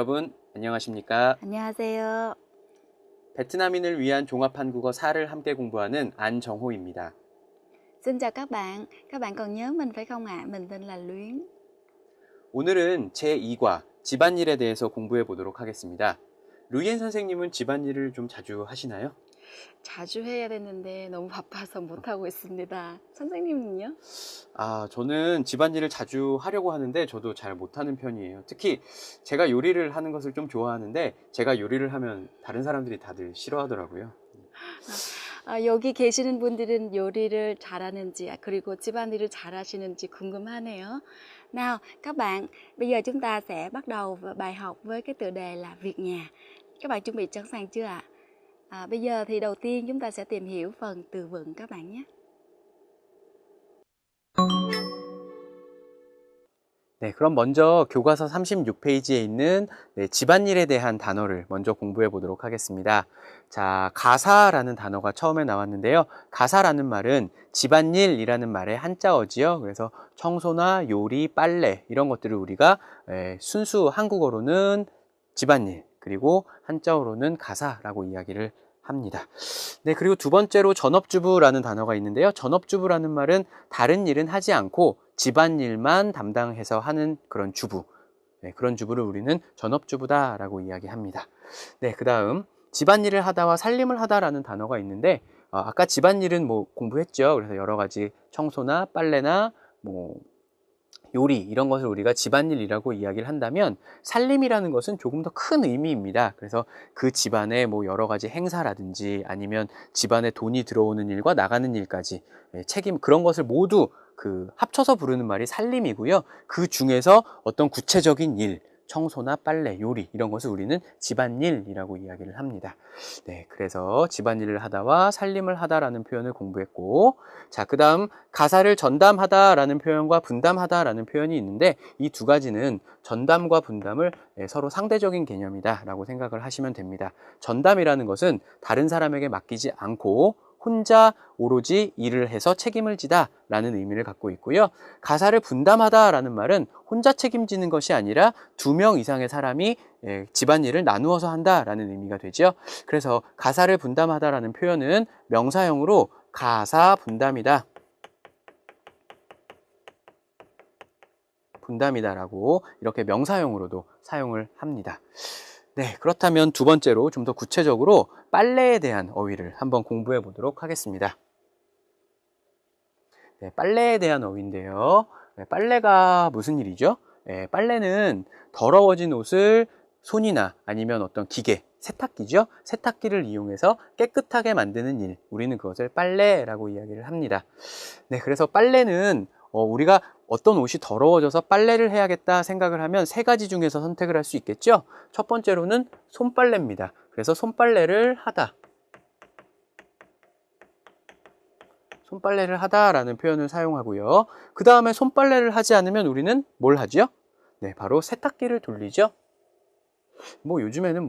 여러분 안녕하십니까? 안녕하세요. 베트남인을 위한 종합 한국어 4를 함께 공부하는 안정호입니다. Xin chào các bạn còn nhớ mình phải không ạ? Mình tên là Luyến. 오늘은 제2과 집안일에 대해서 공부해 보도록 하겠습니다. 루이엔 선생님은 집안일을 좀 자주 하시나요? 자주 해야 되는데 너무 바빠서 못하고 있습니다. 선생님은요? 저는 집안일을 자주 하려고 하는데 저도 잘 못하는 편이에요. 특히 제가 요리를 하는 것을 좀 좋아하는데 제가 요리를 하면 다른 사람들이 다들 싫어하더라고요. 여기 계시는 분들은 요리를 잘하는지 그리고 집안일을 잘하시는지 궁금하네요. Nào, các bạn, bây giờ chúng ta sẽ bắt đầu bài học với cái tựa đề là việc nhà. Các bạn chuẩn bị sẵn sàng chưa ạ? Bây giờ thì đầu tiên chúng ta sẽ tìm hiểu phần từ vựng các bạn nhé. 네, 그럼 먼저 교과서 36페이지에 있는 집안일에 대한 단어를 먼저 공부해 보도록 하겠습니다. 자, 가사라는 단어가 처음에 나왔는데요. 가사라는 말은 집안일이라는 말의 한자어지요. 그래서 청소나 요리, 빨래 이런 것들을 우리가 순수 한국어로는 집안일, 그리고 한자어로는 가사라고 이야기를 합니다. 네, 그리고 두 번째로 전업주부라는 단어가 있는데요. 전업주부라는 말은 다른 일은 하지 않고 집안일만 담당해서 하는 그런 주부. 네, 그런 주부를 우리는 전업주부다라고 이야기합니다. 네, 그 다음 집안일을 하다와 살림을 하다라는 단어가 있는데 아까 집안일은 공부했죠. 그래서 여러 가지 청소나 빨래나 요리 이런 것을 우리가 집안일이라고 이야기를 한다면 살림이라는 것은 조금 더 큰 의미입니다. 그래서 그 집안의 여러 가지 행사라든지 아니면 집안에 돈이 들어오는 일과 나가는 일까지 책임 그런 것을 모두 합쳐서 부르는 말이 살림이고요. 그 중에서 어떤 구체적인 일, 청소나 빨래, 요리 이런 것을 우리는 집안일이라고 이야기를 합니다. 네, 그래서 집안일을 하다와 살림을 하다라는 표현을 공부했고, 자, 그 다음 가사를 전담하다라는 표현과 분담하다라는 표현이 있는데 이 두 가지는 전담과 분담을 서로 상대적인 개념이다라고 생각을 하시면 됩니다. 전담이라는 것은 다른 사람에게 맡기지 않고 혼자 오로지 일을 해서 책임을 지다 라는 의미를 갖고 있고요. 가사를 분담하다 라는 말은 혼자 책임지는 것이 아니라 2명 이상의 사람이 집안일을 나누어서 한다 라는 의미가 되죠. 그래서 가사를 분담하다 라는 표현은 명사형으로 가사 분담이다. 분담이다라고 이렇게 명사형으로도 사용을 합니다. 네, 그렇다면 두 번째로 좀 더 구체적으로 빨래에 대한 어휘를 한번 공부해 보도록 하겠습니다. 네, 빨래에 대한 어휘인데요. 네, 빨래가 무슨 일이죠? 네, 빨래는 더러워진 옷을 손이나 아니면 어떤 기계, 세탁기죠? 세탁기를 이용해서 깨끗하게 만드는 일, 우리는 그것을 빨래라고 이야기를 합니다. 네, 그래서 빨래는 우리가 어떤 옷이 더러워져서 빨래를 해야겠다 생각을 하면 세 가지 중에서 선택을 할 수 있겠죠? 첫 번째로는 손빨래입니다. 그래서 손빨래를 하다. 손빨래를 하다라는 표현을 사용하고요. 그 다음에 손빨래를 하지 않으면 우리는 뭘 하죠? 네, 바로 세탁기를 돌리죠. 요즘에는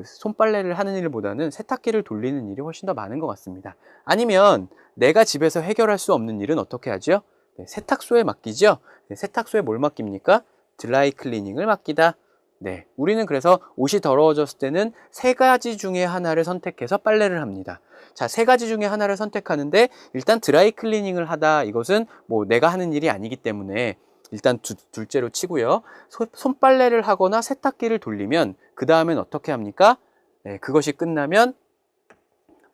손빨래를 하는 일보다는 세탁기를 돌리는 일이 훨씬 더 많은 것 같습니다. 아니면 내가 집에서 해결할 수 없는 일은 어떻게 하죠? 네, 세탁소에 맡기죠. 네, 세탁소에 뭘 맡깁니까? 드라이 클리닝을 맡기다. 네, 우리는 그래서 옷이 더러워졌을 때는 세 가지 중에 하나를 선택해서 빨래를 합니다. 자, 세 가지 중에 하나를 선택하는데 일단 드라이 클리닝을 하다 이것은 내가 하는 일이 아니기 때문에 일단 둘째로 치고요. 손빨래를 하거나 세탁기를 돌리면 그 다음엔 어떻게 합니까? 네, 그것이 끝나면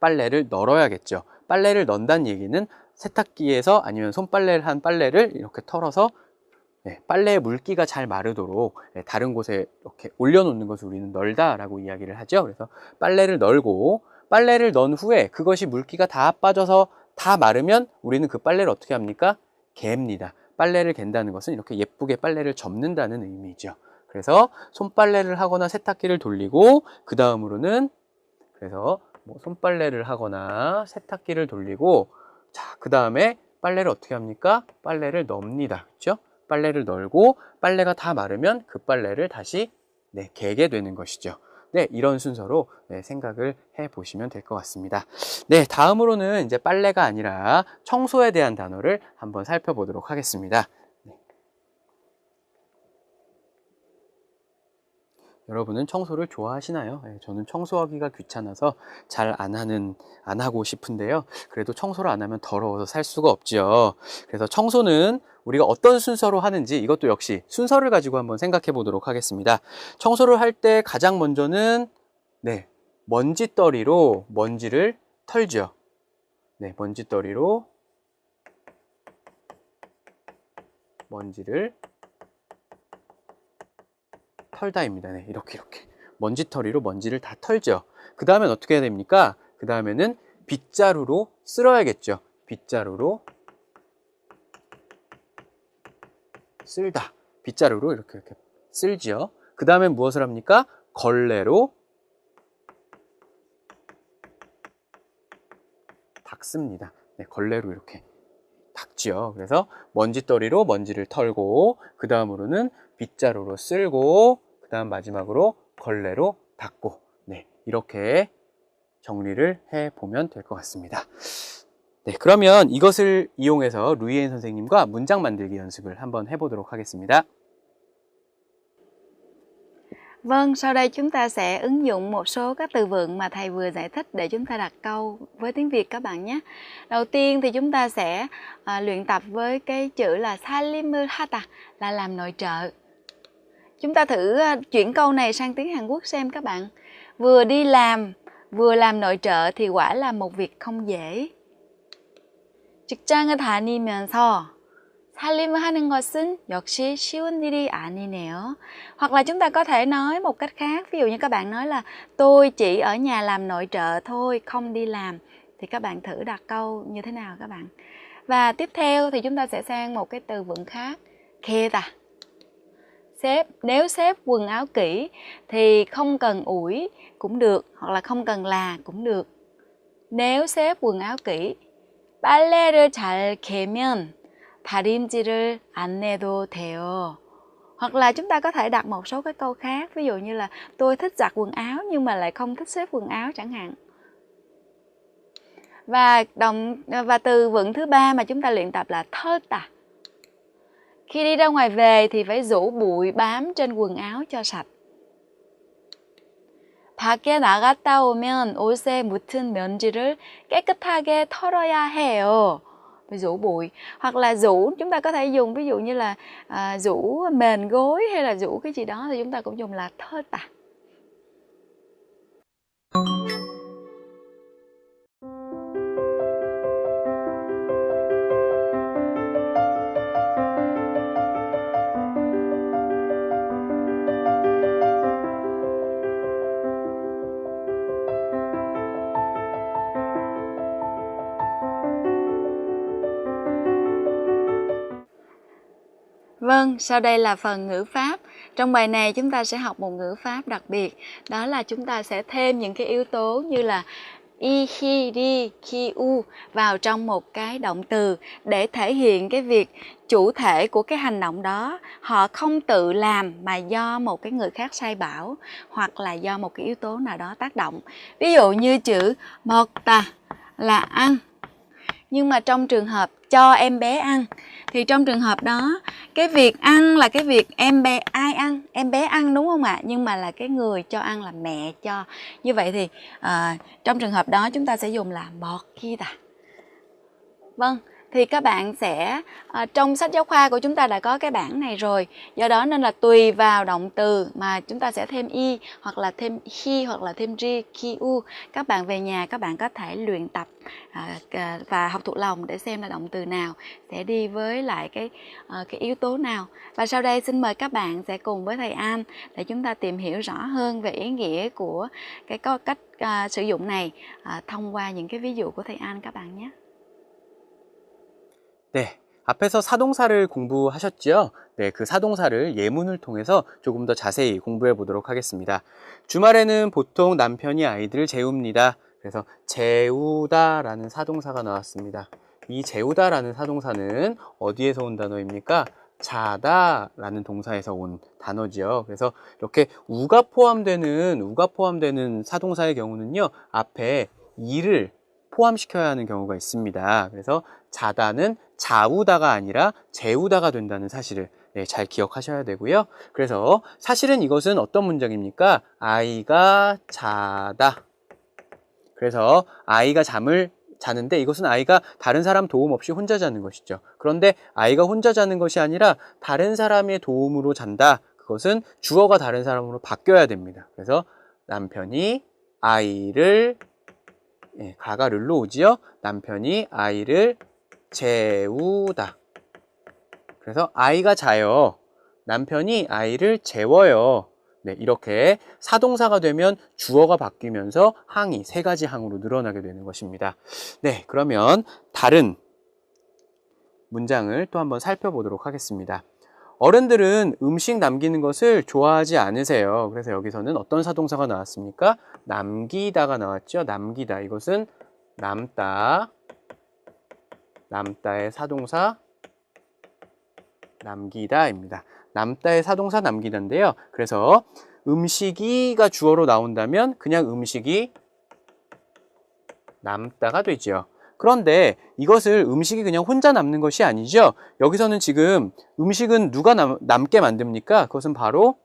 빨래를 널어야겠죠. 빨래를 넌다는 얘기는 세탁기에서 아니면 손빨래를 한 빨래를 이렇게 털어서 빨래의 물기가 잘 마르도록 다른 곳에 이렇게 올려놓는 것을 우리는 널다라고 이야기를 하죠. 그래서 빨래를 널고 빨래를 넣은 후에 그것이 물기가 다 빠져서 다 마르면 우리는 그 빨래를 어떻게 합니까? 갭니다. 빨래를 갠다는 것은 이렇게 예쁘게 빨래를 접는다는 의미죠. 그래서 손빨래를 하거나 세탁기를 돌리고 그 다음으로는 그래서 손빨래를 하거나 세탁기를 돌리고 자, 그 다음에 빨래를 어떻게 합니까? 빨래를 넣습니다. 그렇죠? 빨래를 널고 빨래가 다 마르면 그 빨래를 다시 개게 되는 것이죠. 네, 이런 순서로 생각을 해 보시면 될 것 같습니다. 네, 다음으로는 이제 빨래가 아니라 청소에 대한 단어를 한번 살펴보도록 하겠습니다. 여러분은 청소를 좋아하시나요? 예, 저는 청소하기가 귀찮아서 잘 안 하고 싶은데요. 그래도 청소를 안 하면 더러워서 살 수가 없지요. 그래서 청소는 우리가 어떤 순서로 하는지 이것도 역시 순서를 가지고 한번 생각해 보도록 하겠습니다. 청소를 할 때 가장 먼저는 네, 먼지떨이로 먼지를 털죠. 네, 먼지떨이로 먼지를 털다입니다. 네, 이렇게 먼지털이로 먼지를 다 털죠. 그 다음엔 어떻게 해야 됩니까? 그 다음에는 빗자루로 쓸어야겠죠. 빗자루로 쓸다. 빗자루로 이렇게 쓸지요. 그 다음엔 무엇을 합니까? 걸레로 닦습니다. 네, 걸레로 이렇게 닦지요. 그래서 먼지떨이로 먼지를 털고, 그 다음으로는 빗자루로 쓸고, 그 다음 마지막으로 걸레로 닦고, 네, 이렇게 정리를 해 보면 될 것 같습니다. 네, 그러면 이것을 이용해서 루이엔 선생님과 문장 만들기 연습을 한번 해보도록 하겠습니다. Vâng, sau đây chúng ta sẽ ứng dụng một số các từ vựng mà thầy vừa giải thích để chúng ta đặt câu với tiếng Việt các bạn nhé. Đầu tiên thì chúng ta sẽ luyện tập với cái chữ là 사림을 하다 là làm nội trợ. Chúng ta thử chuyển câu này sang tiếng Hàn Quốc xem các bạn. Vừa đi làm, vừa làm nội trợ thì quả là một việc không dễ. 직장을 다니면서 살림을 하는 것은 역시 쉬운 일이 아니네요. Hoặc là chúng ta có thể nói một cách khác. Ví dụ như các bạn nói là tôi chỉ ở nhà làm nội trợ thôi, không đi làm. Thì các bạn thử đặt câu như thế nào các bạn. Và tiếp theo thì chúng ta sẽ sang một cái từ vựng khác. Keda. Xếp. Nếu xếp quần áo kỹ thì không cần ủi cũng được. Hoặc là không cần là cũng được. Nếu xếp quần áo kỹ. 빨래를 잘 개면 다림질을 안 내도 돼요. Hoặc là chúng ta có thể đặt một số cái câu khác. Ví dụ như là tôi thích giặt quần áo nhưng mà lại không thích xếp quần áo chẳng hạn. Và từ vựng thứ ba mà chúng ta luyện tập là 털다. Khi đi ra ngoài về thì phải rũ bụi bám trên quần áo cho sạch. 밖에 나갔다 오면 옷에 묻은 먼지를 깨끗하게 털어야 해요. Phải rũ bụi. Hoặc là rũ, chúng ta có thể dùng ví dụ như là rũ mền gối hay là rũ cái gì đó thì chúng ta cũng dùng là 털다. Vâng, sau đây là phần ngữ pháp. Trong bài này chúng ta sẽ học một ngữ pháp đặc biệt. Đó là chúng ta sẽ thêm những cái yếu tố như là i, hi, ri, ki, u vào trong một cái động từ để thể hiện cái việc chủ thể của cái hành động đó họ không tự làm mà do một cái người khác sai bảo hoặc là do một cái yếu tố nào đó tác động. Ví dụ như chữ 먹다 là ăn. Nhưng mà trong trường hợp cho em bé ăn thì trong trường hợp đó cái việc ăn là cái việc em bé ai ăn? Em bé ăn đúng không ạ? Nhưng mà là cái người cho ăn là mẹ cho. Như vậy thì trong trường hợp đó chúng ta sẽ dùng là 먹이다. Vâng, thì các bạn sẽ trong sách giáo khoa của chúng ta đã có cái bảng này rồi. Do đó nên là tùy vào động từ mà chúng ta sẽ thêm i hoặc là thêm hi hoặc là thêm ri, ki, u. Các bạn về nhà các bạn có thể luyện tập và học thuộc lòng để xem là động từ nào sẽ đi với lại cái yếu tố nào. Và sau đây xin mời các bạn sẽ cùng với thầy An để chúng ta tìm hiểu rõ hơn về ý nghĩa của cái cách sử dụng này thông qua những cái ví dụ của thầy An các bạn nhé. 네, 앞에서 사동사를 공부하셨죠? 네, 그 사동사를 예문을 통해서 조금 더 자세히 공부해 보도록 하겠습니다. 주말에는 보통 남편이 아이들을 재웁니다. 그래서 재우다라는 사동사가 나왔습니다. 이 재우다라는 사동사는 어디에서 온 단어입니까? 자다라는 동사에서 온 단어지요. 그래서 이렇게 우가 포함되는 사동사의 경우는요, 앞에 이를 포함시켜야 하는 경우가 있습니다. 그래서 자다는 자우다가 아니라 재우다가 된다는 사실을 네, 잘 기억하셔야 되고요. 그래서 사실은 이것은 어떤 문장입니까? 아이가 자다. 그래서 아이가 잠을 자는데 이것은 아이가 다른 사람 도움 없이 혼자 자는 것이죠. 그런데 아이가 혼자 자는 것이 아니라 다른 사람의 도움으로 잔다. 그것은 주어가 다른 사람으로 바뀌어야 됩니다. 그래서 남편이 아이를 가가 르로 오지요. 남편이 아이를 재우다. 그래서 아이가 자요. 남편이 아이를 재워요. 네, 이렇게 사동사가 되면 주어가 바뀌면서 항이 세 가지 항으로 늘어나게 되는 것입니다. 네, 그러면 다른 문장을 또 한번 살펴보도록 하겠습니다. 어른들은 음식 남기는 것을 좋아하지 않으세요. 그래서 여기서는 어떤 사동사가 나왔습니까? 남기다가 나왔죠. 남기다. 이것은 남다. 남다의 사동사 남기다입니다. 남다의 사동사 남기다인데요. 그래서 음식이가 주어로 나온다면 그냥 음식이 남다가 되죠. 그런데 이것을 음식이 그냥 혼자 남는 것이 아니죠. 여기서는 지금 음식은 누가 남게 만듭니까? 그것은 바로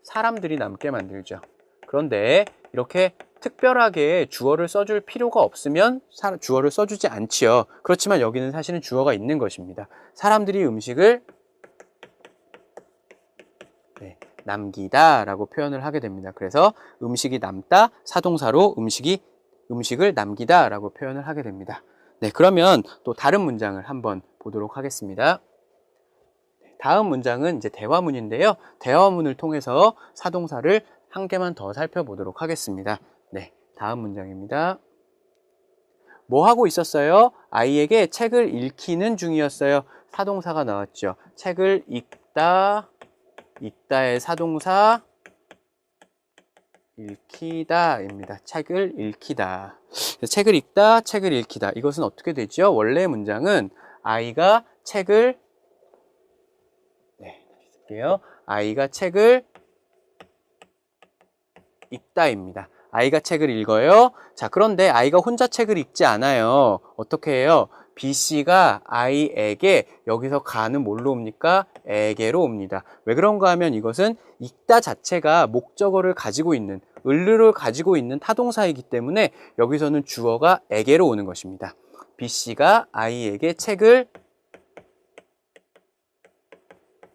사람들이 남게 만들죠. 그런데 이렇게 특별하게 주어를 써줄 필요가 없으면 주어를 써주지 않지요. 그렇지만 여기는 사실은 주어가 있는 것입니다. 사람들이 음식을 남기다 라고 표현을 하게 됩니다. 그래서 음식이 남다, 사동사로 음식을 남기다 라고 표현을 하게 됩니다. 네, 그러면 또 다른 문장을 한번 보도록 하겠습니다. 다음 문장은 이제 대화문인데요. 대화문을 통해서 사동사를 한 개만 더 살펴보도록 하겠습니다. 네, 다음 문장입니다. 뭐 하고 있었어요? 아이에게 책을 읽히는 중이었어요. 사동사가 나왔죠. 책을 읽다, 읽다의 사동사 읽히다입니다. 책을 읽히다. 책을 읽다, 책을 읽히다. 이것은 어떻게 되죠? 원래 문장은 아이가 책을 다시 쓸게요. 아이가 책을 읽다입니다. 아이가 책을 읽어요. 자, 그런데 아이가 혼자 책을 읽지 않아요. 어떻게 해요? B씨가 아이에게, 여기서 가는 뭘로 옵니까? 에게로 옵니다. 왜 그런가 하면 이것은 읽다 자체가 목적어를 가지고 있는, 을를 가지고 있는 타동사이기 때문에 여기서는 주어가 에게로 오는 것입니다. B씨가 아이에게 책을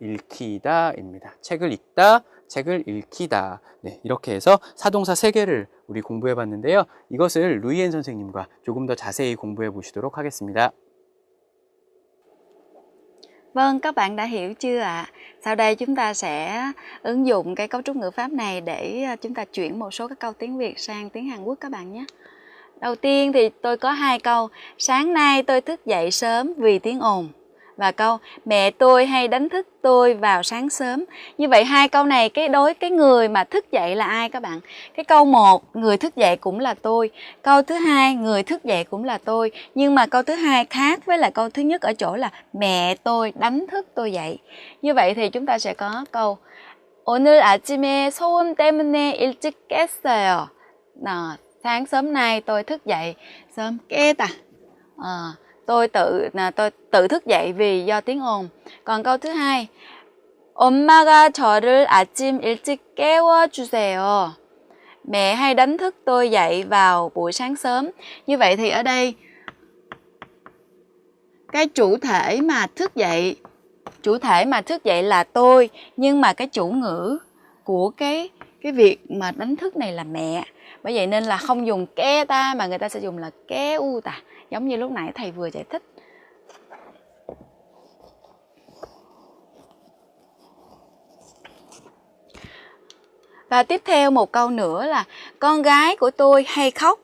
읽히다입니다. 책을 읽다, 책을 읽히다. 네, 이렇게 해서 사동사 3개를 우리 공부해 봤는데요. 이것을 루이엔 선생님과 조금 더 자세히 공부해 보시도록 하겠습니다. Vâng, các bạn đã hiểu chưa ạ? Sau đây chúng ta sẽ ứng dụng cái cấu trúc ngữ pháp này để chúng ta chuyển một số các câu tiếng Việt sang tiếng Hàn Quốc các bạn nhé. Đầu tiên thì tôi có 2 câu. Sáng nay tôi thức dậy sớm vì tiếng ồn. Và câu mẹ tôi hay đánh thức tôi vào sáng sớm. Như vậy 2 câu này cái người mà thức dậy là ai các bạn? Cái câu 1 người thức dậy cũng là tôi. Câu thứ 2 người thức dậy cũng là tôi. Nhưng mà câu thứ 2 khác với lại câu thứ nhất ở chỗ là mẹ tôi đánh thức tôi dậy. Như vậy thì chúng ta sẽ có câu 오늘 아침에 소음 때문에 일찍 깼어요. Sáng sớm nay tôi thức dậy sớm 깨다. Tôi tự thức dậy vì do tiếng ồn. Còn câu thứ 2, 엄마가 저를 아침 일찍 깨워주세요. Mẹ hay đánh thức tôi dậy vào buổi sáng sớm. Như vậy thì ở đây cái chủ thể mà thức dậy là tôi, nhưng mà cái chủ ngữ của cái việc mà đánh thức này là mẹ. Bởi vậy nên là không dùng ke ta mà người ta sẽ dùng là ke u ta, giống như lúc nãy thầy vừa giải thích. Và tiếp theo một câu nữa là con gái của tôi hay khóc,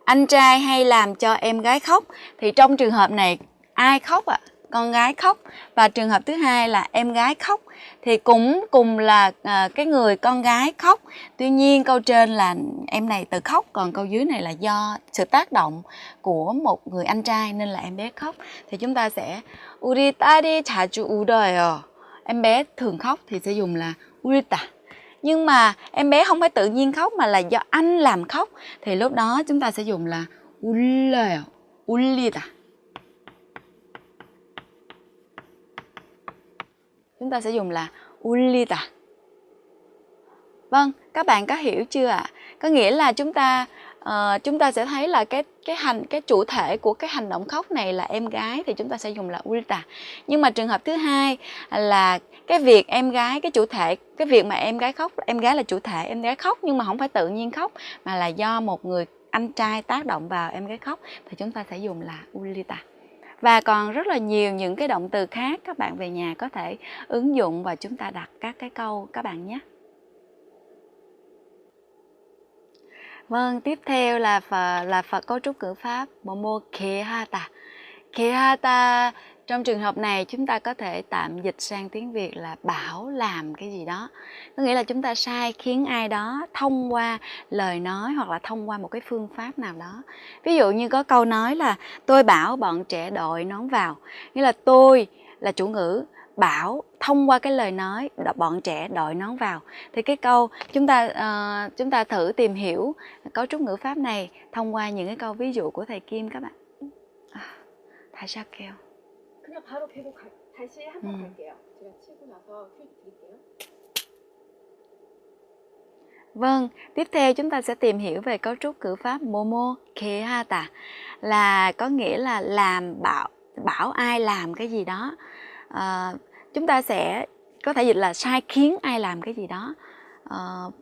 anh trai hay làm cho em gái khóc. Thì trong trường hợp này ai khóc ạ? Con gái khóc. Và trường hợp thứ hai là em gái khóc. Thì cũng cùng là cái người con gái khóc. Tuy nhiên câu trên là em này tự khóc, còn câu dưới này là do sự tác động của một người anh trai nên là em bé khóc. Thì chúng ta sẽ 우리 딸이 자주 울어요. Em bé thường khóc thì sẽ dùng là 울다. Nhưng mà em bé không phải tự nhiên khóc mà là do anh làm khóc thì lúc đó chúng ta sẽ dùng là 울려요. 울리다. chúng ta sẽ dùng là 울리다. Vâng, các bạn có hiểu chưa ạ? Có nghĩa là chúng ta sẽ thấy là cái chủ thể của cái hành động khóc này là em gái thì chúng ta sẽ dùng là ulta. Nhưng mà trường hợp thứ hai là cái việc em gái, cái chủ thể, cái việc mà em gái khóc, em gái là chủ thể, em gái khóc nhưng mà không phải tự nhiên khóc mà là do một người anh trai tác động vào em gái khóc thì chúng ta sẽ dùng là ulita. Và còn rất là nhiều những cái động từ khác các bạn về nhà có thể ứng dụng và chúng ta đặt các cái câu các bạn nhé. Vâng, tiếp theo là phần cấu trúc ngữ pháp 뭐뭐 개하다. 개하다 trong trường hợp này chúng ta có thể tạm dịch sang tiếng Việt là bảo làm cái gì đó. Có nghĩa là chúng ta sai khiến ai đó thông qua lời nói hoặc là thông qua một cái phương pháp nào đó. Ví dụ như có câu nói là tôi bảo bọn trẻ đội nón vào. Nghĩa là tôi là chủ ngữ, bảo thông qua cái lời nói bọn trẻ đội nón vào. Thì cái câu chúng ta thử tìm hiểu cấu trúc ngữ pháp này thông qua những cái câu ví dụ của thầy Kim các bạn. 다시 할게요. 그냥 바로 계속 다시 한번 갈게요. 제가 치고 나서 큐 드릴게요. Vâng, tiếp theo chúng ta sẽ tìm hiểu về cấu trúc ngữ pháp 뭐뭐 개하다 là có nghĩa là làm bảo ai làm cái gì đó. Chúng ta sẽ có thể dịch là sai khiến ai làm cái gì đó.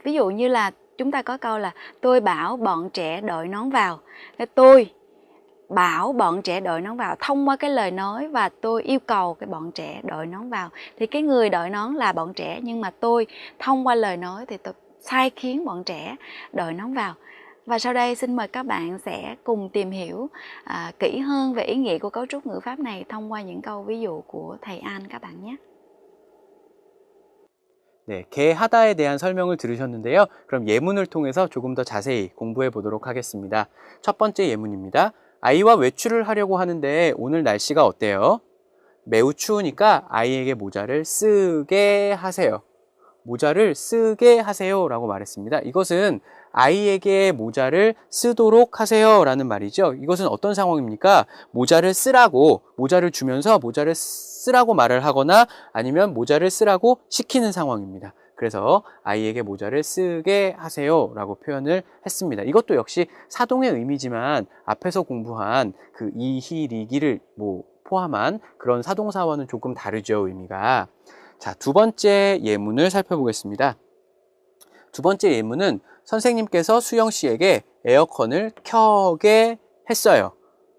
Ví dụ như là chúng ta có câu là tôi bảo bọn trẻ đội nón vào. Tôi bảo bọn trẻ đội nón vào thông qua cái lời nói và tôi yêu cầu cái bọn trẻ đội nón vào. Thì cái người đội nón là bọn trẻ nhưng mà tôi thông qua lời nói thì tôi sai khiến bọn trẻ đội nón vào. Và sau đây xin mời các bạn sẽ cùng tìm hiểu kỹ hơn về ý nghĩa của cấu trúc ngữ pháp này thông qua những câu ví dụ của thầy An các bạn nhé. 네, 개하다에 대한 설명을 들으셨는데요. 그럼 예문을 통해서 조금 더 자세히 공부해 보도록 하겠습니다. 첫 번째 예문입니다. 아이와 외출을 하려고 하는데 오늘 날씨가 어때요? 매우 추우니까 아이에게 모자를 쓰게 하세요. 모자를 쓰게 하세요 라고 말했습니다. 이것은 아이에게 모자를 쓰도록 하세요 라는 말이죠. 이것은 어떤 상황입니까? 모자를 쓰라고, 모자를 주면서 모자를 쓰라고 말을 하거나 아니면 모자를 쓰라고 시키는 상황입니다. 그래서 아이에게 모자를 쓰게 하세요 라고 표현을 했습니다. 이것도 역시 사동의 의미지만 앞에서 공부한 그 이희리기를 포함한 그런 사동사와는 조금 다르죠, 의미가. 자, 두 번째 예문을 살펴보겠습니다. 두 번째 예문은 선생님께서 수영 씨에게 에어컨을 켜게 했어요.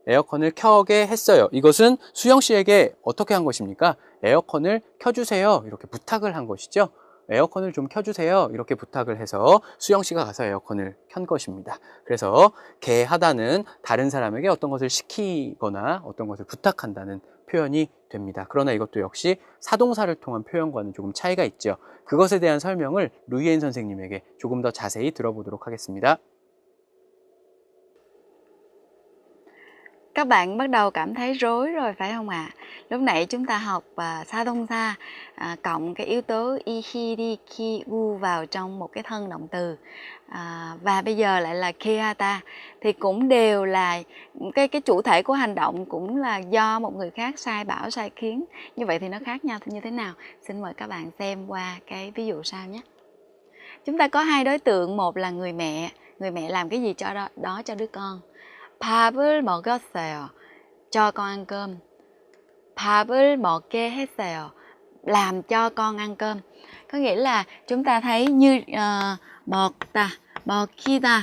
에어컨을 켜게 했어요. 이것은 수영 씨에게 어떻게 한 것입니까? 에어컨을 켜주세요. 이렇게 부탁을 한 것이죠. 에어컨을 좀 켜주세요. 이렇게 부탁을 해서 수영 씨가 가서 에어컨을 켠 것입니다. 그래서 개하다는 다른 사람에게 어떤 것을 시키거나 어떤 것을 부탁한다는 표현이 됩니다. 그러나 이것도 역시 사동사를 통한 표현과는 조금 차이가 있죠. 그것에 대한 설명을 루이엔 선생님에게 조금 더 자세히 들어보도록 ha겠습니다. Các bạn bắt đầu cảm thấy rối rồi phải không ạ? Lúc nãy chúng ta học 사동사 cộng cái yếu tố ihirikiu vào trong một cái thân động từ. Và bây giờ lại là kehata thì cũng đều là cái chủ thể của hành động cũng là do một người khác sai bảo sai khiến. Như vậy thì nó khác nhau như thế nào? Xin mời các bạn xem qua cái ví dụ sau nhé. Chúng ta có hai đối tượng, một là người mẹ làm cái gì cho đó cho đứa con. 밥을 먹였어요. cho con ăn cơm. 밥을 먹게 했어요. làm cho con ăn cơm. Có nghĩa là chúng ta thấy như 먹기다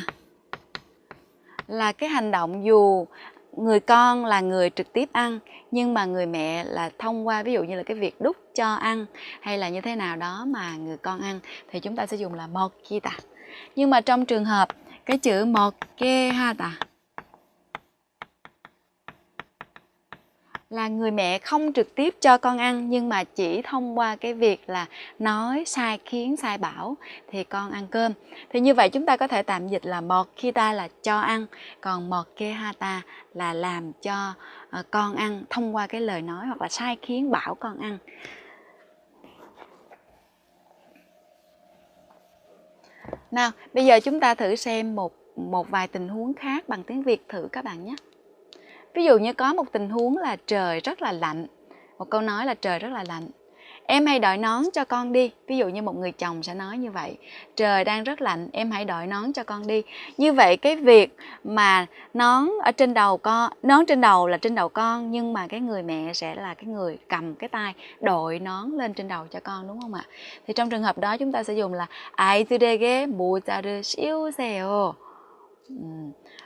là cái hành động dù người con là người trực tiếp ăn nhưng mà người mẹ là thông qua ví dụ như là cái việc đút cho ăn hay là như thế nào đó mà người con ăn thì chúng ta sẽ dùng là 먹기다. Nhưng mà trong trường hợp cái chữ 먹게 하다 là người mẹ không trực tiếp cho con ăn nhưng mà chỉ thông qua cái việc là nói, sai khiến, sai bảo thì con ăn cơm. Thì như vậy chúng ta có thể tạm dịch là 먹기다 là cho ăn, còn 먹게 하다 là làm cho con ăn thông qua cái lời nói hoặc là sai khiến bảo con ăn. Nào, bây giờ chúng ta thử xem một vài tình huống khác bằng tiếng Việt thử các bạn nhé. Ví dụ như có một tình huống là trời rất là lạnh. Một câu nói là trời rất là lạnh. em hãy đội nón cho con đi. Ví dụ như một người chồng sẽ nói như vậy. Trời đang rất lạnh, em hãy đội nón cho con đi. Như vậy cái việc mà nón ở trên đầu con, nón trên đầu là trên đầu con, nhưng mà cái người mẹ sẽ là cái người cầm cái tay đội nón lên trên đầu cho con, đúng không ạ? Thì trong trường hợp đó chúng ta sẽ dùng là 아이들에게 모자를 씌우세요.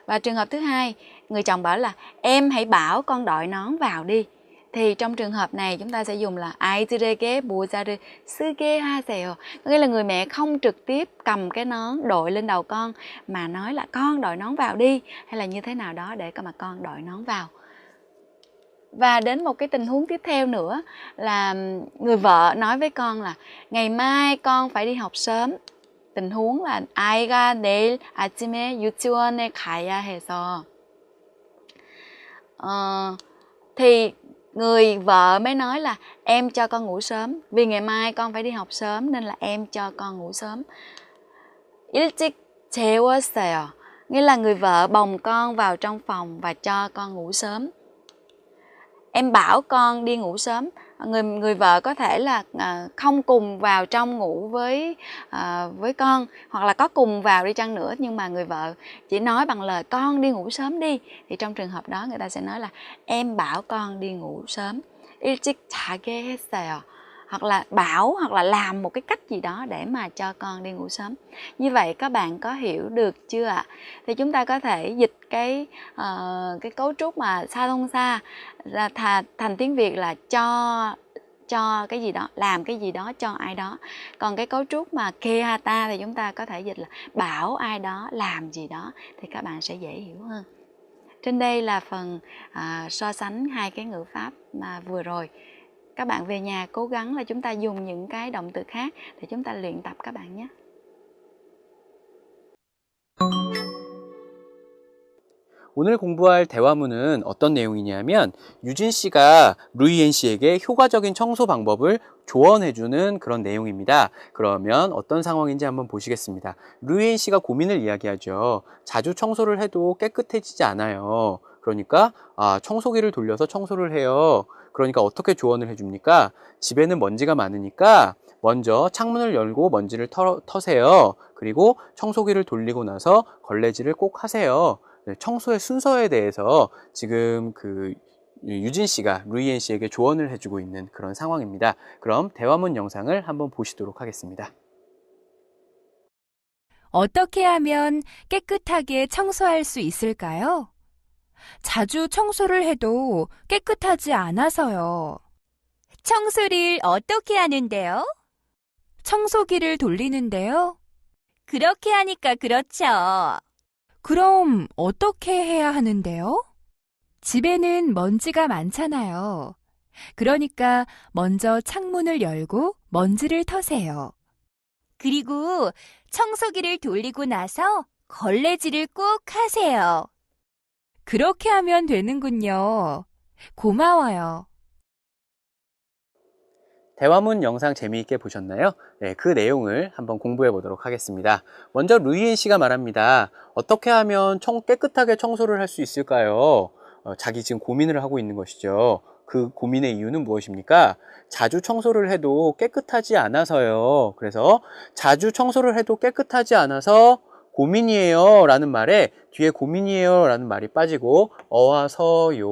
Và trường hợp thứ hai, người chồng bảo là em hãy bảo con đội nón vào đi. Thì trong trường hợp này chúng ta sẽ dùng là 아이들에게 모자를 쓰게 하세요. Có nghĩa là người mẹ không trực tiếp cầm cái nón đội lên đầu con, mà nói là con đội nón vào đi, hay là như thế nào đó để mà con đội nón vào. Và đến một cái tình huống tiếp theo nữa là người vợ nói với con là ngày mai con phải đi học sớm. Tình huống là 아이가 내일 아침에 유치원에 가야 해서. Thì người vợ mới nói là em cho con ngủ sớm, vì ngày mai con phải đi học sớm nên là em cho con ngủ sớm. 일찍 재웠어요. Nghĩa là người vợ bồng con vào trong phòng và cho con ngủ sớm. Em bảo con đi ngủ sớm. Người vợ có thể là không cùng vào trong ngủ với con, hoặc là có cùng vào đi chăng nữa, nhưng mà người vợ chỉ nói bằng lời con đi ngủ sớm đi. Thì trong trường hợp đó người ta sẽ nói là em bảo con đi ngủ sớm. 일찍 자게 했어요. Hoặc là bảo, hoặc là làm một cái cách gì đó để mà cho con đi ngủ sớm. Như vậy các bạn có hiểu được chưa ạ? Thì chúng ta có thể dịch cái cấu trúc mà sa thông sa ra thành tiếng Việt là cho cái gì đó, làm cái gì đó cho ai đó. Còn cái cấu trúc mà kehata thì chúng ta có thể dịch là bảo ai đó làm gì đó, thì các bạn sẽ dễ hiểu hơn. Trên đây là phần so sánh hai cái ngữ pháp mà vừa rồi. Các bạn về nhà cố gắng là chúng ta dùng những cái động từ khác để chúng ta luyện tập các bạn nhé. 오늘 공부할 대화문은 어떤 내용이냐면 유진 씨가 루이엔 씨에게 효과적인 청소 방법을 조언해주는 그런 내용입니다. 그러면 어떤 상황인지 한번 보시겠습니다. 루이엔 씨가 고민을 이야기하죠. 자주 청소를 해도 깨끗해지지 않아요. 그러니까 청소기를 돌려서 청소를 해요. 그러니까 어떻게 조언을 해줍니까? 집에는 먼지가 많으니까 먼저 창문을 열고 먼지를 터세요. 그리고 청소기를 돌리고 나서 걸레질을 꼭 하세요. 네, 청소의 순서에 대해서 지금 유진 씨가 루이엔 씨에게 조언을 해주고 있는 그런 상황입니다. 그럼 대화문 영상을 한번 보시도록 하겠습니다. 어떻게 하면 깨끗하게 청소할 수 있을까요? 자주 청소를 해도 깨끗하지 않아서요. 청소를 어떻게 하는데요? 청소기를 돌리는데요. 그렇게 하니까 그렇죠. 그럼 어떻게 해야 하는데요? 집에는 먼지가 많잖아요. 그러니까 먼저 창문을 열고 먼지를 터세요. 그리고 청소기를 돌리고 나서 걸레질을 꼭 하세요. 그렇게 하면 되는군요. 고마워요. 대화문 영상 재미있게 보셨나요? 네, 그 내용을 한번 공부해 보도록 하겠습니다. 먼저 루이엔 씨가 말합니다. 어떻게 하면 깨끗하게 청소를 할 수 있을까요? 자기 지금 고민을 하고 있는 것이죠. 그 고민의 이유는 무엇입니까? 자주 청소를 해도 깨끗하지 않아서요. 그래서 자주 청소를 해도 깨끗하지 않아서 고민이에요 라는 말에 뒤에 고민이에요 라는 말이 빠지고 어와서요.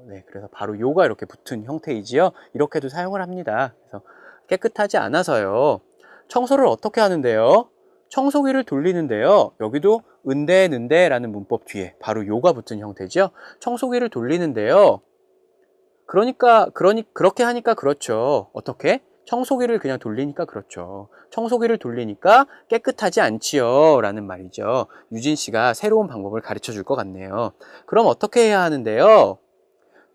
네, 그래서 바로 요가 이렇게 붙은 형태이지요. 이렇게도 사용을 합니다. 그래서 깨끗하지 않아서요. 청소를 어떻게 하는데요? 청소기를 돌리는데요. 여기도 은대, 는대 라는 문법 뒤에 바로 요가 붙은 형태죠. 청소기를 돌리는데요. 그렇게 하니까 그렇죠. 어떻게? 청소기를 그냥 돌리니까 그렇죠. 청소기를 돌리니까 깨끗하지 않지요 라는 말이죠. 유진 씨가 새로운 방법을 가르쳐 줄 것 같네요. 그럼 어떻게 해야 하는데요?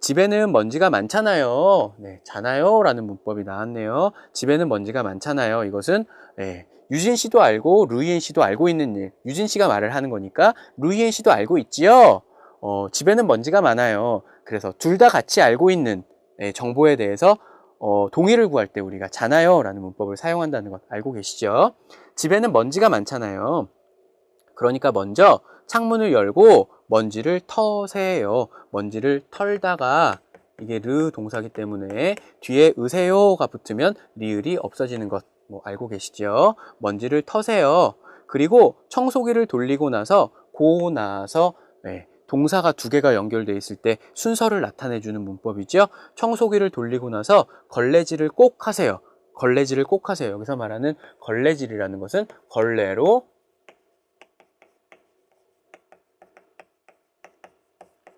집에는 먼지가 많잖아요. 네, 잖아요 라는 문법이 나왔네요. 집에는 먼지가 많잖아요. 이것은 유진 씨도 알고 루이엔 씨도 알고 있는 일. 유진 씨가 말을 하는 거니까 루이엔 씨도 알고 있지요. 집에는 먼지가 많아요. 그래서 둘 다 같이 알고 있는 정보에 대해서 동의를 구할 때 우리가 잖아요 라는 문법을 사용한다는 것 알고 계시죠? 집에는 먼지가 많잖아요. 그러니까 먼저 창문을 열고 먼지를 터세요. 먼지를 털다가 이게 르 동사기 때문에 뒤에 으세요가 붙으면 리을이 없어지는 것 알고 계시죠? 먼지를 터세요. 그리고 청소기를 돌리고 나서 동사가 두 개가 연결되어 있을 때 순서를 나타내주는 문법이죠. 청소기를 돌리고 나서 걸레질을 꼭 하세요. 걸레질을 꼭 하세요. 여기서 말하는 걸레질이라는 것은 걸레로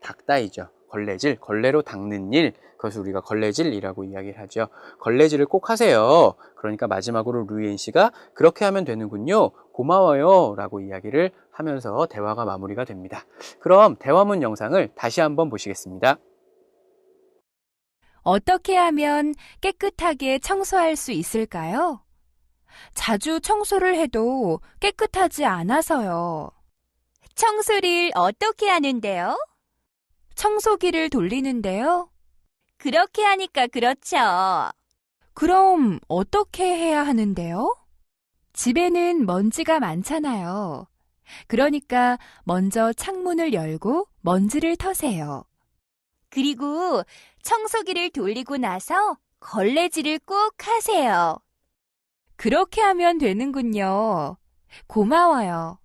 닦다이죠. 걸레질, 걸레로 닦는 일, 그것을 우리가 걸레질이라고 이야기를 하죠. 걸레질을 꼭 하세요. 그러니까 마지막으로 루이엔 씨가 그렇게 하면 되는군요. 고마워요 라고 이야기를 하면서 대화가 마무리가 됩니다. 그럼 대화문 영상을 다시 한번 보시겠습니다. 어떻게 하면 깨끗하게 청소할 수 있을까요? 자주 청소를 해도 깨끗하지 않아서요. 청소를 어떻게 하는데요? 청소기를 돌리는데요. 그렇게 하니까 그렇죠. 그럼 어떻게 해야 하는데요? 집에는 먼지가 많잖아요. 그러니까 먼저 창문을 열고 먼지를 터세요. 그리고 청소기를 돌리고 나서 걸레질을 꼭 하세요. 그렇게 하면 되는군요. 고마워요.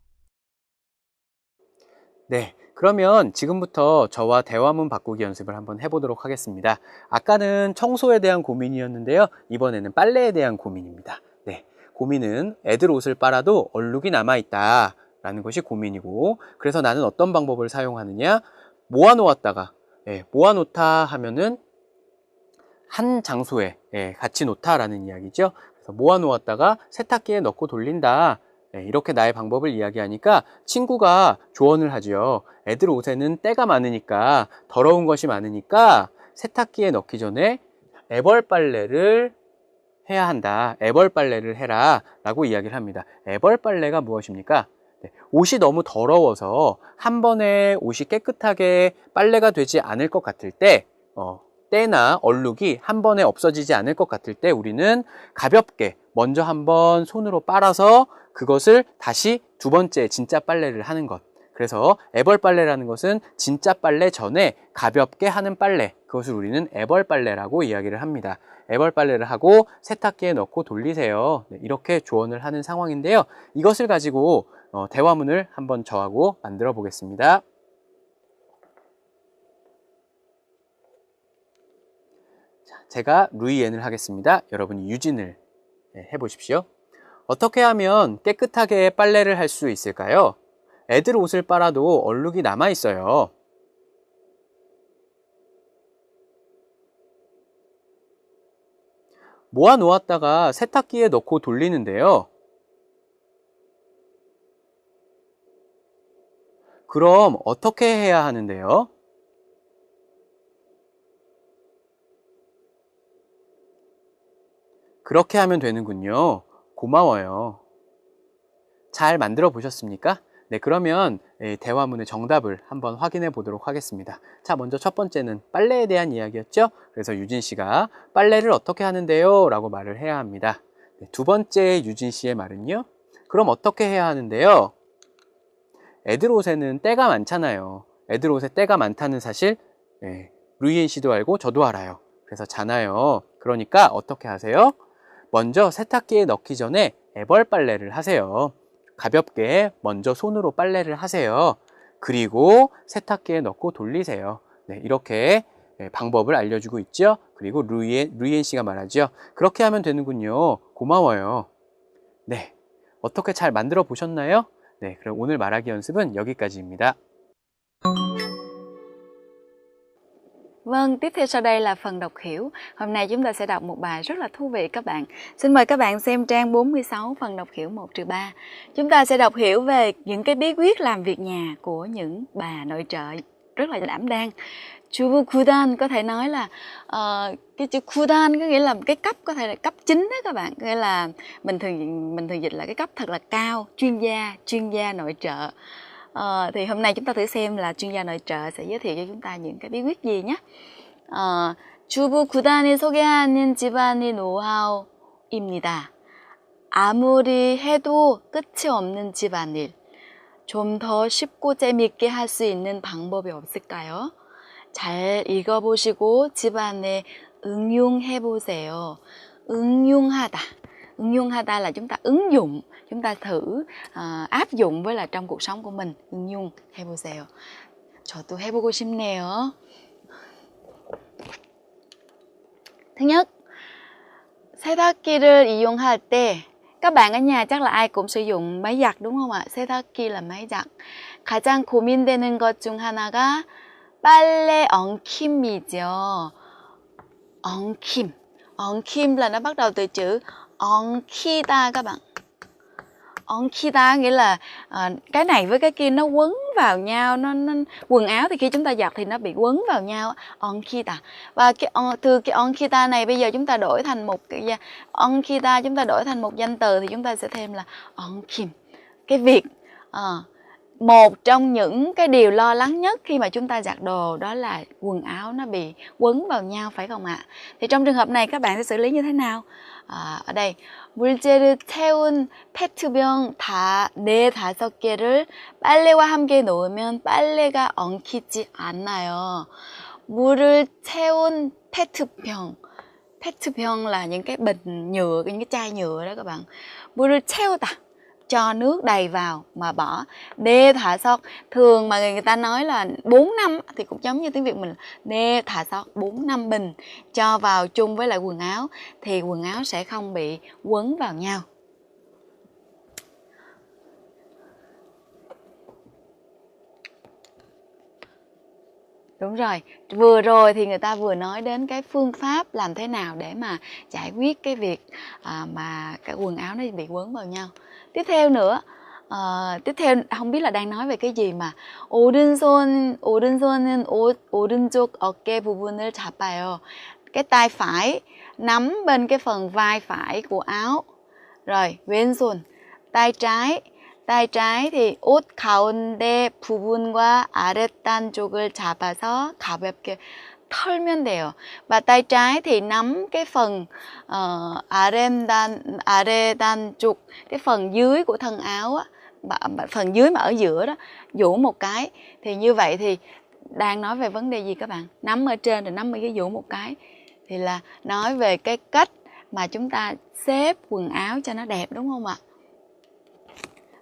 네, 그러면 지금부터 저와 대화문 바꾸기 연습을 한번 해보도록 하겠습니다. 아까는 청소에 대한 고민이었는데요. 이번에는 빨래에 대한 고민입니다. 네, 고민은 애들 옷을 빨아도 얼룩이 남아있다 라는 것이 고민이고, 그래서 나는 어떤 방법을 사용하느냐, 모아놓았다가 모아놓다 하면은 한 장소에 같이 놓다라는 이야기죠. 그래서 모아놓았다가 세탁기에 넣고 돌린다. 이렇게 나의 방법을 이야기하니까 친구가 조언을 하죠. 애들 옷에는 때가 많으니까, 더러운 것이 많으니까 세탁기에 넣기 전에 애벌 빨래를 해야 한다. 애벌 빨래를 해라 라고 이야기를 합니다. 애벌 빨래가 무엇입니까? 옷이 너무 더러워서 한 번에 옷이 깨끗하게 빨래가 되지 않을 것 같을 때, 때나 얼룩이 한 번에 없어지지 않을 것 같을 때 우리는 가볍게 먼저 한번 손으로 빨아서 그것을 다시 두 번째 진짜 빨래를 하는 것. 그래서 애벌 빨래라는 것은 진짜 빨래 전에 가볍게 하는 빨래, 그것을 우리는 애벌 빨래라고 이야기를 합니다. 애벌 빨래를 하고 세탁기에 넣고 돌리세요. 이렇게 조언을 하는 상황인데요. 이것을 가지고 대화문을 한번 저하고 만들어 보겠습니다. 제가 루이엔을 하겠습니다. 여러분이 유진을 해보십시오. 어떻게 하면 깨끗하게 빨래를 할 수 있을까요? 애들 옷을 빨아도 얼룩이 남아 있어요. 모아 놓았다가 세탁기에 넣고 돌리는데요. 그럼 어떻게 해야 하는데요? 그렇게 하면 되는군요. 고마워요. 잘 만들어 보셨습니까? 네, 그러면 대화문의 정답을 한번 확인해 보도록 하겠습니다. 자, 먼저 첫 번째는 빨래에 대한 이야기였죠? 그래서 유진 씨가 빨래를 어떻게 하는데요? 라고 말을 해야 합니다. 네, 두 번째 유진 씨의 말은요? 그럼 어떻게 해야 하는데요? 애들 옷에는 때가 많잖아요. 애들 옷에 때가 많다는 사실 루이엔 씨도 알고 저도 알아요. 그래서 잖아요. 그러니까 어떻게 하세요? 먼저 세탁기에 넣기 전에 애벌 빨래를 하세요. 가볍게 먼저 손으로 빨래를 하세요. 그리고 세탁기에 넣고 돌리세요. 네, 이렇게 방법을 알려주고 있죠. 그리고 루이엔 씨가 말하죠. 그렇게 하면 되는군요. 고마워요. 네, 어떻게 잘 만들어 보셨나요? 네, 그럼 오늘 말하기 연습은 여기까지입니다. Vâng, tiếp theo sau đây là phần đọc hiểu. Hôm nay chúng ta sẽ đọc một bài rất là thú vị các bạn. Xin mời các bạn xem trang 46 phần đọc hiểu 1-3. Chúng ta sẽ đọc hiểu về những cái bí quyết làm việc nhà của những bà nội trợ rất là đảm đang. Chú Kudan có thể nói là cái chữ Kudan có nghĩa là cái cấp, có thể là cấp chính đó các bạn. Nghĩa là mình thường dịch là cái cấp thật là cao, chuyên gia nội trợ. Thì hôm nay chúng ta thử xem là chuyên gia nội trợ sẽ giới thiệu cho chúng ta những cái bí quyết gì nhé. 주부 구단이 소개하는 집안의 노하우입니다. 아무리 해도 끝이 없는 집안일. 좀 더 쉽고 재미있게 할 수 있는 방법이 없을까요? 잘 읽어보시고 집안에 응용해 보세요. 응용하다. 응용하다 là chúng ta ứng dụng, chúng ta thử áp dụng với là trong cuộc sống của mình. 응용 해보세요. 저도 해보고 싶네요. thứ nhất, 세탁기를 이용할 때 các bạn ở nhà chắc là ai cũng sử dụng máy giặt đúng không ạ? 세탁기 là máy giặt. 가장 고민되는 것 중 하나가 빨래 엉킴이죠. 엉킴. 엉킴 là nó bắt đầu từ chữ 엉키다 các bạn. 엉키다 nghĩa là cái này với cái kia nó quấn vào nhau, quần áo thì khi chúng ta giặt thì nó bị quấn vào nhau. 엉키다. Và từ cái 엉키다 này bây giờ chúng ta đổi thành một cái 엉키다, chúng ta đổi thành một danh từ thì chúng ta sẽ thêm là 엉킴. Cái việc một trong những cái điều lo lắng nhất khi mà chúng ta giặt đồ đó là quần áo nó bị quấn vào nhau, phải không ạ? Thì trong trường hợp này các bạn sẽ xử lý như thế nào? ở đây 물질을 채운 페트병 네 다섯 개를 빨래와 함께 놓으면 빨래가 엉키지 않아요. 물을 채운 페트병. 페트병 là những cái bình nhựa, những cái chai nhựa đó các bạn. 물을 채우다, cho nước đầy vào mà bỏ. 네 다섯, thường mà người ta nói là 4 năm thì cũng giống như tiếng Việt mình. 네 다섯, 4 năm bình cho vào chung với lại quần áo thì quần áo sẽ không bị quấn vào nhau. Đúng rồi, vừa rồi thì người ta vừa nói đến cái phương pháp làm thế nào để mà giải quyết cái việc mà cái quần áo nó bị quấn vào nhau. Tiếp theo nữa, tiếp theo không biết là đang nói về cái gì mà 오른손은 오른쪽 어깨 부분을 잡아요. Cái tay phải nắm bên cái phần vai phải của áo. Rồi, 왼손, tay trái thì 옷 가운데 부분과 아랫단 쪽을 잡아서 가볍게 털면 돼요. Và tay trái thì nắm cái phần 아래단 쪽, cái phần dưới của thân áo á, phần dưới mà ở giữa đó, vỗ một cái. Thì như vậy thì đang nói về vấn đề gì các bạn? Nắm ở trên rồi nắm ở dưới vỗ một cái. Thì là nói về cái cách mà chúng ta xếp quần áo cho nó đẹp, đúng không ạ?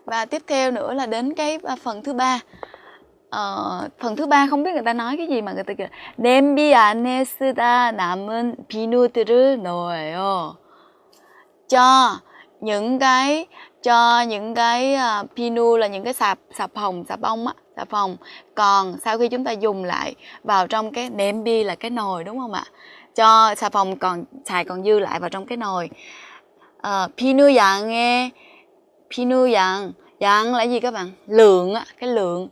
Và tiếp theo nữa là đến cái phần thứ ba. Phần thứ ba không biết người ta nói cái gì mà người ta kêu 냄비 안에 쓰다 남은 비누들을 넣어요. Cho những cái binu là những cái xà phòng còn sau khi chúng ta dùng lại vào trong cái 냄비 là cái nồi, đúng không ạ? Cho xà phòng còn dư lại vào trong cái nồi. 비누 양 là gì các bạn? Lượng á, cái lượng.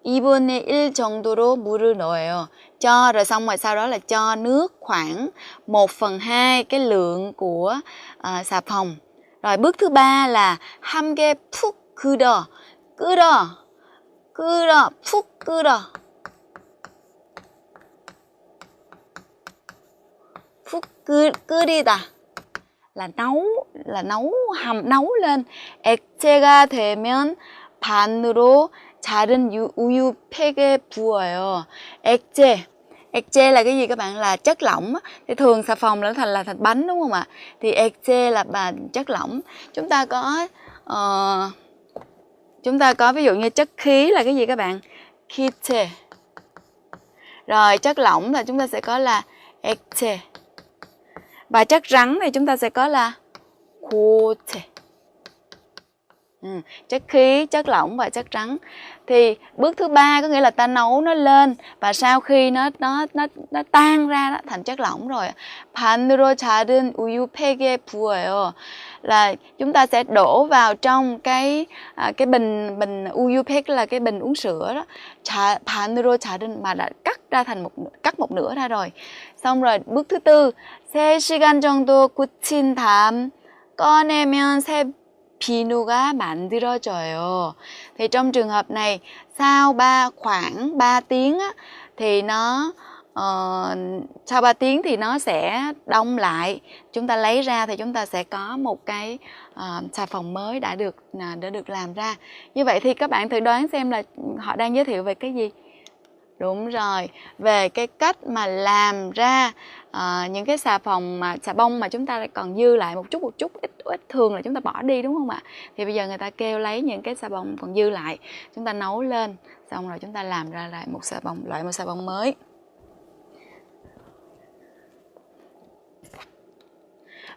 2분의 1 정도로 물을 넣어요. Cho rồi xong rồi sau đó là cho nước khoảng 1/2 cái lượng của xà phòng. Rồi bước thứ ba là 함께 푹 끓여. 푹 끓여. 푹 끓이다. Là nấu lên. 액체가 되면 반으로 자른 우유 팩에 부어요. 액체 là cái gì các bạn? Là chất lỏng. Thì thường xà phòng là thành bánh, đúng không ạ? Thì 액체 là chất lỏng. Chúng ta có ví dụ như chất khí là cái gì các bạn? 기체. Rồi chất lỏng là chúng ta sẽ có là 액체. Và chất rắn thì chúng ta sẽ có là 고체. Chất khí, chất lỏng và chất rắn. Thì bước thứ ba có nghĩa là ta nấu nó lên và sau khi nó tan ra đó, thành chất lỏng rồi, 반으로 자른 우유 팩에 부어요. Là chúng ta sẽ đổ vào trong cái bình 우유 팩 là cái bình uống sữa đó. 반으로 자른 mà đã cắt một nửa ra rồi. Xong rồi bước thứ tư, 3시간 정도 굳힌 다음 꺼내면 새 비누가 만들어져요. Thì trong trường hợp này sau khoảng 3 tiếng á, thì sau 3 tiếng thì nó sẽ đông lại. Chúng ta lấy ra thì chúng ta sẽ có một cái xà phòng mới đã được làm ra. Như vậy thì các bạn thử đoán xem là họ đang giới thiệu về cái gì? Đúng rồi. Về cái cách mà làm ra những cái xà bông mà chúng ta còn dư lại một chút ít thường là chúng ta bỏ đi đúng không ạ? Thì bây giờ người ta kêu lấy những cái xà bông còn dư lại, chúng ta nấu lên, xong rồi chúng ta làm ra lại một xà bông mới.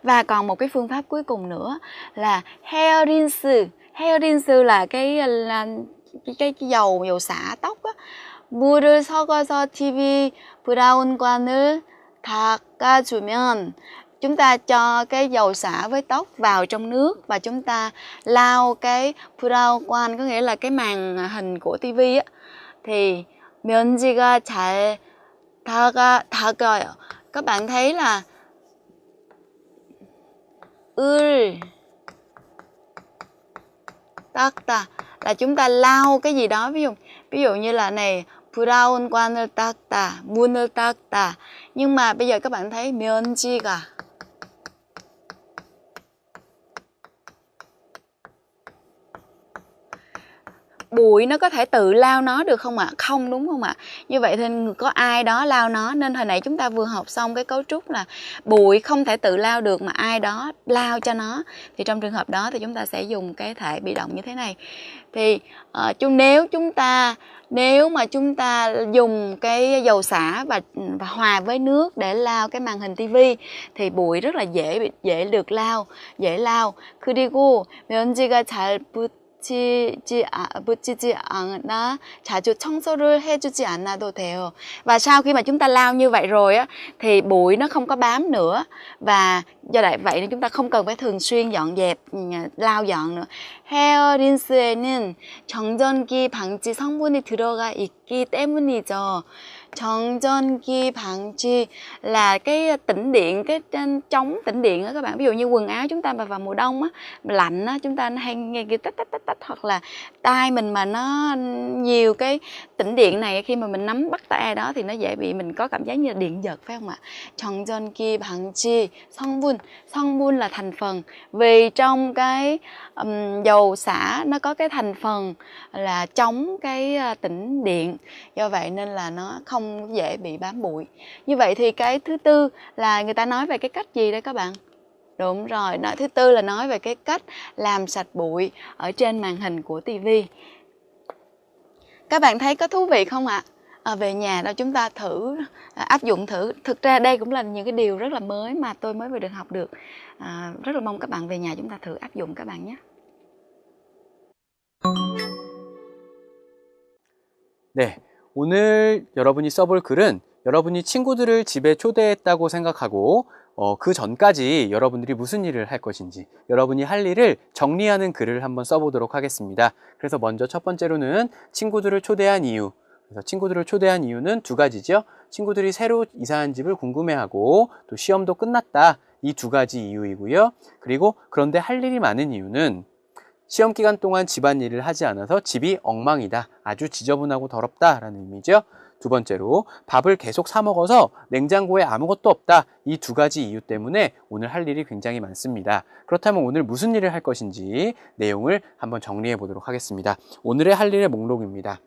Và còn một cái phương pháp cuối cùng nữa là hair rinse. Hair rinse là cái dầu xả tóc á. 물을 섞어서 TV 브라운관을 닦아주면, chúng ta cho cái dầu xả với tóc vào trong nước và chúng ta lau cái 브라운관, có nghĩa là cái màn hình của TV á, thì 면지가 잘 닦아요. Các bạn thấy là 을 닦다 là chúng ta lau cái gì đó, ví dụ như là này 브라운관을 닦다, 문을 닦다. Nhưng mà bây giờ các bạn thấy 면지가, bụi nó có thể tự lau nó được không ạ? Không, đúng không ạ? Như vậy thì có ai đó lau nó, nên hồi nãy chúng ta vừa học xong cái cấu trúc là bụi không thể tự lau được mà ai đó lau cho nó. Thì trong trường hợp đó thì chúng ta sẽ dùng cái thể bị động như thế này. Thì nếu mà chúng ta dùng cái dầu xả và hòa với nước để lau cái màn hình tivi thì bụi rất là dễ được dễ lau. 그리고 면지가 잘 붙이지 않아 자주 청소를 해주지 않아도 돼요. Và sau khi mà chúng ta lau như vậy rồi á thì bụi nó không có bám nữa, và do vậy nên chúng ta không cần phải thường xuyên dọn dẹp, lau dọn nữa. 헤어 린스에는 정전기 방지 성분이 들어가 있기 때문이죠. 정전기 방지 là cái tĩnh điện, cái chống tĩnh điện đó các bạn. Ví dụ như quần áo chúng ta mà vào mùa đông á, lạnh á, chúng ta hay nghe cái tách, hoặc là tai mình mà nó nhiều cái tĩnh điện này, khi mà mình nắm bắt tay ai đó thì nó dễ bị mình có cảm giác như là điện giật, phải không ạ? 정전기 방지 성분 là thành phần, vì trong cái dầu xả nó có cái thành phần là chống cái tĩnh điện, do vậy nên là nó không dễ bị bám bụi. Như vậy thì cái thứ tư là người ta nói về cái cách gì đấy các bạn? Đúng rồi, thứ tư là nói về cái cách làm sạch bụi ở trên màn hình của tivi. Các bạn thấy có thú vị không ạ? Về nhà đâu chúng ta thử áp dụng thử. Thực ra đây cũng là những cái điều rất là mới mà tôi mới vừa được học được. Rất là mong các bạn về nhà chúng ta thử áp dụng các bạn nhé. 네, 오늘 여러분이 써볼 글은 여러분이 친구들을 집에 초대했다고 생각하고 그 전까지 여러분들이 무슨 일을 할 것인지, 여러분이 할 일을 정리하는 글을 한번 써보도록 하겠습니다. 그래서 먼저 첫 번째로는 친구들을 초대한 이유. 그래서 친구들을 초대한 이유는 두 가지죠. 친구들이 새로 이사한 집을 궁금해하고 또 시험도 끝났다. 이 두 가지 이유이고요. 그리고 그런데 할 일이 많은 이유는 시험 기간 동안 집안일을 하지 않아서 집이 엉망이다. 아주 지저분하고 더럽다라는 의미죠. 두 번째로 밥을 계속 사 먹어서 냉장고에 아무것도 없다. 이 두 가지 이유 때문에 오늘 할 일이 굉장히 많습니다. 그렇다면 오늘 무슨 일을 할 것인지 내용을 한번 정리해 보도록 하겠습니다. 오늘의 할 일의 목록입니다.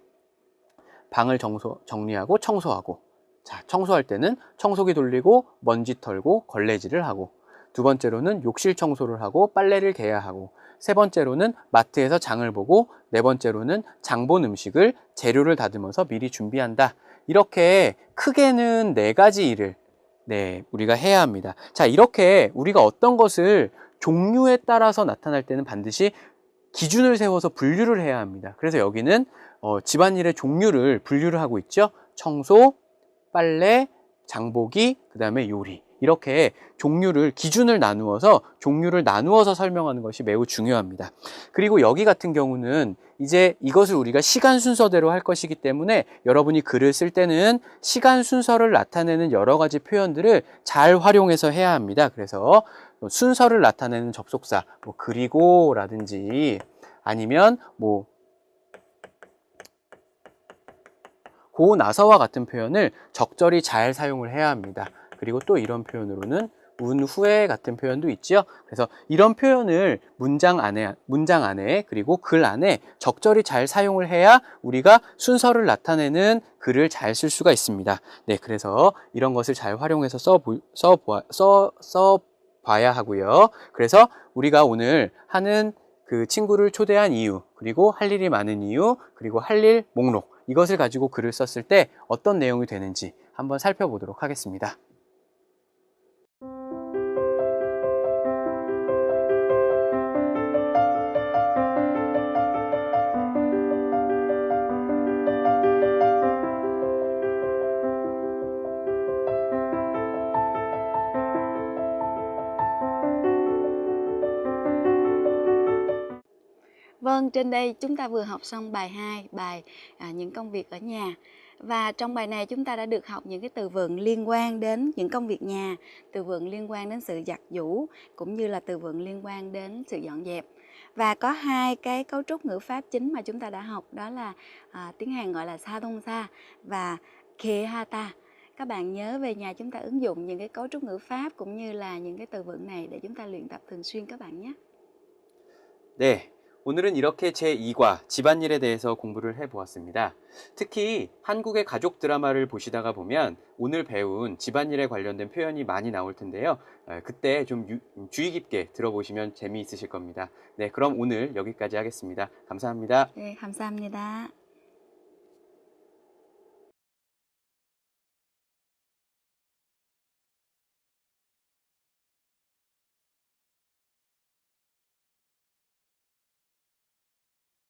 방을 정리하고 청소하고, 자, 청소할 때는 청소기 돌리고 먼지 털고 걸레질을 하고, 두 번째로는 욕실 청소를 하고 빨래를 개야 하고, 세 번째로는 마트에서 장을 보고, 네 번째로는 장 본 음식을 재료를 다듬어서 미리 준비한다. 이렇게 크게는 네 가지 일을 우리가 해야 합니다. 자, 이렇게 우리가 어떤 것을 종류에 따라서 나타날 때는 반드시 기준을 세워서 분류를 해야 합니다. 그래서 여기는 집안일의 종류를 분류를 하고 있죠. 청소, 빨래, 장보기, 그 다음에 요리. 이렇게 기준을 나누어서 설명하는 것이 매우 중요합니다. 그리고 여기 같은 경우는 이제 이것을 우리가 시간 순서대로 할 것이기 때문에 여러분이 글을 쓸 때는 시간 순서를 나타내는 여러 가지 표현들을 잘 활용해서 해야 합니다. 그래서 순서를 나타내는 접속사, 그리고 라든지 아니면 고 나서와 같은 표현을 적절히 잘 사용을 해야 합니다. 그리고 또 이런 표현으로는 운 후에 같은 표현도 있지요. 그래서 이런 표현을 문장 안에 그리고 글 안에 적절히 잘 사용을 해야 우리가 순서를 나타내는 글을 잘 쓸 수가 있습니다. 네, 그래서 이런 것을 잘 활용해서 써봐야 하고요. 그래서 우리가 오늘 하는 그 친구를 초대한 이유, 그리고 할 일이 많은 이유, 그리고 할 일 목록, 이것을 가지고 글을 썼을 때 어떤 내용이 되는지 한번 살펴보도록 하겠습니다. Vâng, trên đây chúng ta vừa học xong bài 2, bài những công việc ở nhà. Và trong bài này chúng ta đã được học những cái từ vựng liên quan đến những công việc nhà, từ vựng liên quan đến sự giặt giũ, cũng như là từ vựng liên quan đến sự dọn dẹp. Và có hai cái cấu trúc ngữ pháp chính mà chúng ta đã học, đó là tiếng Hàn gọi là sa thong sa và khe hata. Các bạn nhớ về nhà chúng ta ứng dụng những cái cấu trúc ngữ pháp cũng như là những cái từ vựng này để chúng ta luyện tập thường xuyên các bạn nhé. 네, 오늘은 이렇게 제2과 집안일에 대해서 공부를 해보았습니다. 특히 한국의 가족 드라마를 보시다가 보면 오늘 배운 집안일에 관련된 표현이 많이 나올 텐데요. 그때 좀 주의 깊게 들어보시면 재미있으실 겁니다. 네, 그럼 오늘 여기까지 하겠습니다. 감사합니다. 네, 감사합니다.